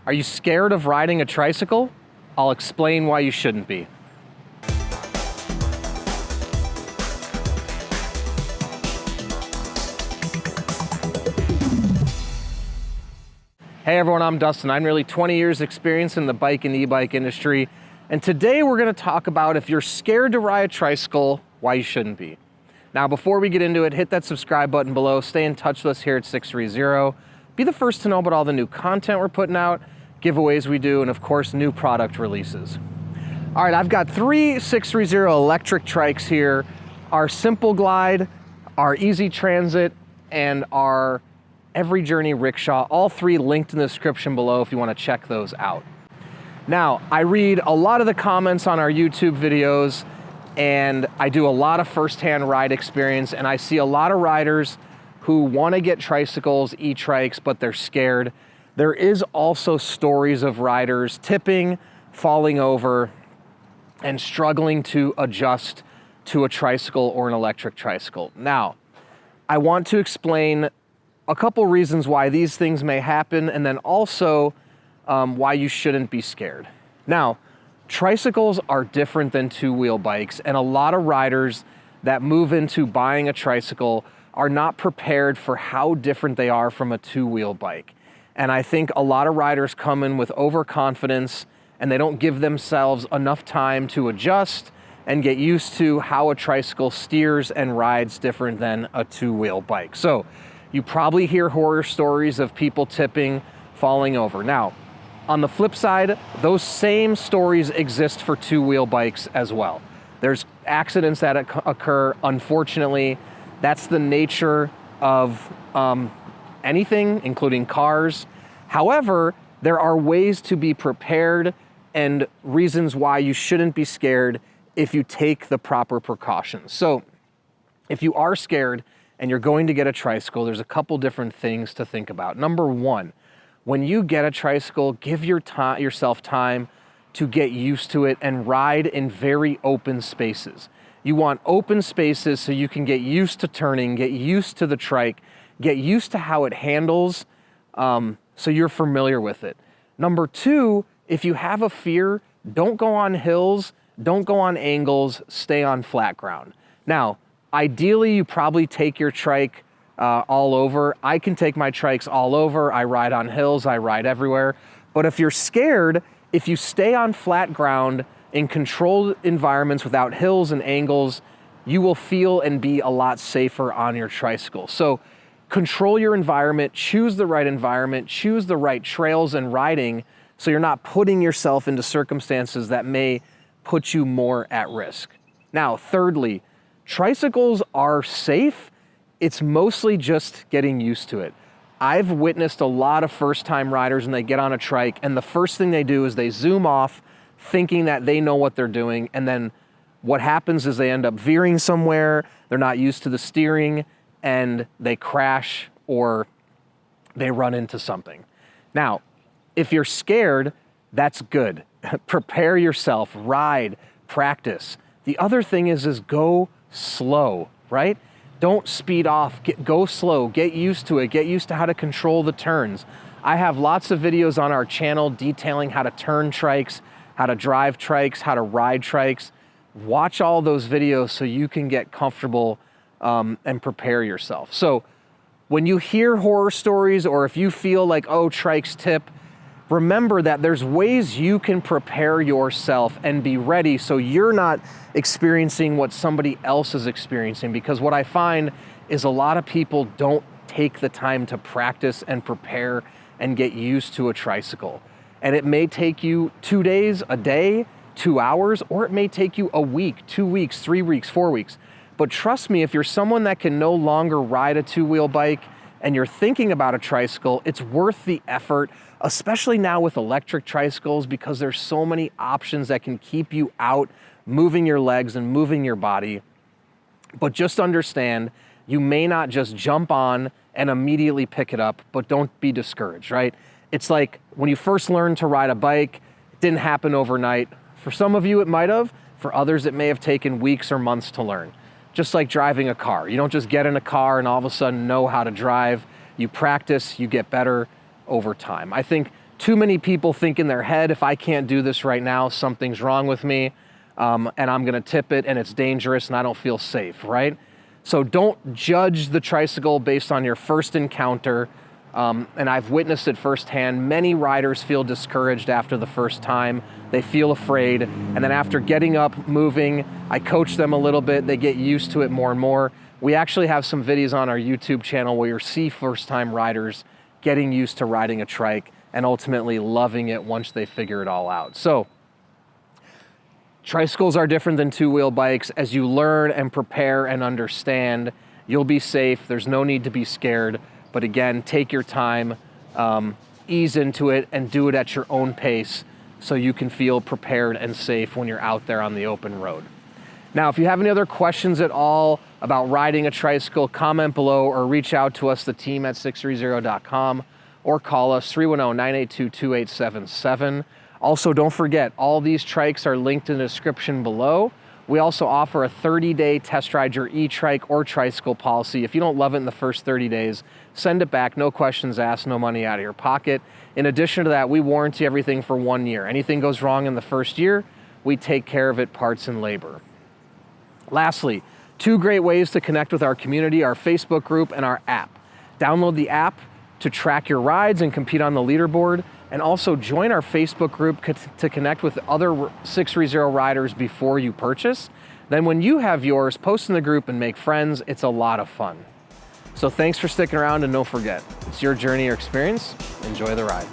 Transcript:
Are you scared of riding a tricycle? I'll explain why you shouldn't be. Hey everyone, I'm Dustin. I'm nearly 20 years experience in the bike and e-bike industry. And today we're gonna talk about if you're scared to ride a tricycle, why you shouldn't be. Now, before we get into it, hit that subscribe button below, stay in touch with us here at 630. Be the first to know about all the new content we're putting out, giveaways we do, and of course, new product releases. All right, I've got 3 630 electric trikes here, our Simple Glide, our Easy Transit, and our Every Journey Rickshaw, all 3 linked in the description below if you wanna check those out. Now, I read a lot of the comments on our YouTube videos, and I do a lot of firsthand ride experience, and I see a lot of riders who wanna get tricycles, e-trikes, but they're scared. There is also stories of riders tipping, falling over, and struggling to adjust to a tricycle or an electric tricycle. Now, I want to explain a couple reasons why these things may happen, and then also why you shouldn't be scared. Now, tricycles are different than two-wheel bikes, and a lot of riders that move into buying a tricycle are not prepared for how different they are from a two-wheel bike. And I think a lot of riders come in with overconfidence, and they don't give themselves enough time to adjust and get used to how a tricycle steers and rides different than a two-wheel bike. So you probably hear horror stories of people tipping, falling over. Now, on the flip side, those same stories exist for two-wheel bikes as well. There's accidents that occur. Unfortunately, that's the nature of anything, including cars. However, there are ways to be prepared and reasons why you shouldn't be scared if you take the proper precautions. So if you are scared and you're going to get a tricycle, there's a couple different things to think about. Number 1, when you get a tricycle, give yourself time to get used to it and ride in very open spaces. You want open spaces so you can get used to turning, get used to the trike, get used to how it handles, so you're familiar with it. Number 2, if you have a fear, don't go on hills, don't go on angles, stay on flat ground. Now, ideally, you probably take your trike all over. I can take my trikes all over. I ride on hills, I ride everywhere. But if you're scared, if you stay on flat ground in controlled environments without hills and angles, you will feel and be a lot safer on your tricycle. So control your environment, choose the right trails and riding so you're not putting yourself into circumstances that may put you more at risk. Now, thirdly, tricycles are safe. It's mostly just getting used to it. I've witnessed a lot of first-time riders and they get on a trike, and the first thing they do is they zoom off thinking that they know what they're doing, and then what happens is they end up veering somewhere, they're not used to the steering, and they crash or they run into something. Now, if you're scared, that's good. Prepare yourself, ride, practice. The other thing is go slow, right? Don't speed off, go slow, get used to it, get used to how to control the turns. I have lots of videos on our channel detailing how to turn trikes, how to drive trikes, how to ride trikes. Watch all those videos so you can get comfortable and prepare yourself. So when you hear horror stories, or if you feel like, oh, trikes tip, remember that there's ways you can prepare yourself and be ready so you're not experiencing what somebody else is experiencing. Because what I find is a lot of people don't take the time to practice and prepare and get used to a tricycle. And it may take you 2 days, a day, 2 hours, or it may take you a week, 2 weeks, 3 weeks, 4 weeks. But trust me, if you're someone that can no longer ride a two-wheel bike and you're thinking about a tricycle, it's worth the effort, especially now with electric tricycles, because there's so many options that can keep you out, moving your legs and moving your body. But just understand, you may not just jump on and immediately pick it up, but don't be discouraged, right? It's like when you first learned to ride a bike, it didn't happen overnight. For some of you, it might have. For others, it may have taken weeks or months to learn. Just like driving a car. You don't just get in a car and all of a sudden know how to drive. You practice, you get better over time. I think too many people think in their head, if I can't do this right now, something's wrong with me, and I'm gonna tip it and it's dangerous and I don't feel safe, right? So don't judge the tricycle based on your first encounter. And I've witnessed it firsthand. Many riders feel discouraged after the first time. They feel afraid. And then after getting up, moving, I coach them a little bit. They get used to it more and more. We actually have some videos on our YouTube channel where you'll see first-time riders getting used to riding a trike and ultimately loving it once they figure it all out. So, tricycles are different than two-wheel bikes. As you learn and prepare and understand, you'll be safe. There's no need to be scared. But again, take your time, ease into it, and do it at your own pace so you can feel prepared and safe when you're out there on the open road. Now, if you have any other questions at all about riding a tricycle, comment below or reach out to us, the team at 630.com, or call us 310-982-2877. Also, don't forget, all these trikes are linked in the description below. We also offer a 30-day test ride your e-trike or tricycle policy. If you don't love it in the first 30 days, send it back, no questions asked, no money out of your pocket. In addition to that, we warranty everything for 1 year. Anything goes wrong in the first year, we take care of it, parts and labor. Lastly, 2 great ways to connect with our community, our Facebook group and our app. Download the app to track your rides and compete on the leaderboard, and also join our Facebook group to connect with other 630 riders before you purchase. Then when you have yours, post in the group and make friends. It's a lot of fun. So thanks for sticking around, and don't forget, it's your journey or experience. Enjoy the ride.